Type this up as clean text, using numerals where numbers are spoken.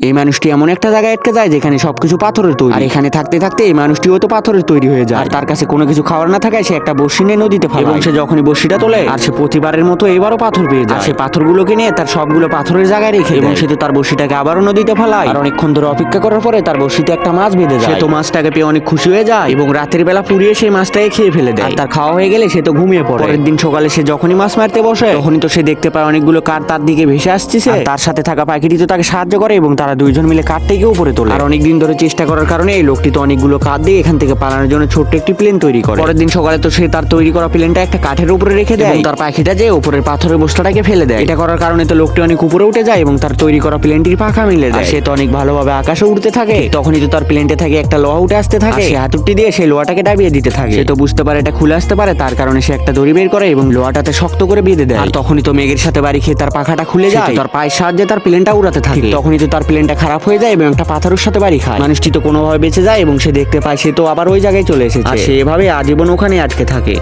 এই মানুষটি এমন একটা জায়গায় আটকে যায় যেখানে সবকিছু পাথরের তৈরি। আর এখানে থাকতে থাকতে এই মানুষটিও তো পাথরের তৈরি হয়ে যায়। আর তার কাছে কোনো কিছু খাওয়ার না থাকায় সে একটা বড়শি নিয়ে নদীতে ফেলে এবং সে যখনই বড়শিটা তোলে আর সে প্রতিবারের মতো এবারও পাথর পেয়ে যায়। সে পাথরগুলোকে নিয়ে তার সবগুলো পাথরের জায়গায় রেখে এবং সে তো তার বড়শিটাকে আবারও নদীতে ফেলায়। আর অনেকক্ষণ ধরে অপেক্ষা করার পরে তার বড়শিতে একটা মাছ বেঁধে যায়। সে তো মাছটাকে পেয়ে অনেক খুশি হয়ে যায় এবং রাতের বেলা পুড়িয়ে সেই মাছটাকে খেয়ে ফেলে দেয়। আর তার খাওয়া হয়ে গেলে সে তো ঘুমিয়ে পড়ে। পরের দিন সকালে সে যখনই মাছ মারতে বসে তখনই তো সে দেখতে পায় অনেকগুলো কাঠ তার দিকে ভেসে আসছে। তার সাথে থাকা পাখিটি তো তাকে সাহায্য করে এবং তারা দুইজন মিলে কাঠ থেকে উপরে তোলে। আর অনেকদিন ধরে চেষ্টা করার কারণে এই লোকটি তো অনেকগুলো কাঠ দিয়ে এখান থেকে পালানোর জন্য ছোট্ট একটি প্লেন তৈরি করে। পরের দিন সকালে তো সে তার তৈরি করা প্লেনটা একটা কাঠের উপরে রেখে দেয় এবং তার পাখিটা যে উপরের পাথরের বস্তাটাকে ফেলে দেয়। এটা করার কারণে তো লোকটি অনেক উপরে উঠে যায় এবং তার তৈরি করা প্লেনটির পাখা মিলে যায়। সে তো অনেক ভালোভাবে আকাশে উঠতে থাকে। তখনই তো তার প্লেনটা থেকে একটা লোহা উঠে আসতে থাকে। সে হাতুড়ি দিয়ে সেই লোহাটাকে ডাবিয়ে দিতে থাকে। সে তো বুঝতে পারে এটা খুলে আসতে পারে, তার কারণে সে একটা দড়ি বের করে এবং লোহাটাতে শক্ত করে বেঁধে দেয়। আর তখনই তো মেঘের সাথে বাড়ি খেয়ে তার পাখাটা খুলে যায়। তার পায়ের সাহায্যে তার প্লেনটা উড়াতে থাকে। তখনই তো তার প্লেনটা খারাপ হয়ে যায় এবং একটা পাথরের সাথে বাড়ি খায়। মানুষটি তো কোনোভাবে বেঁচে যায় এবং সে দেখতে পায় সে তো আবার ওই জায়গায় চলে এসেছে। আর সে এভাবে আজীবন ওখানে আটকে থাকে।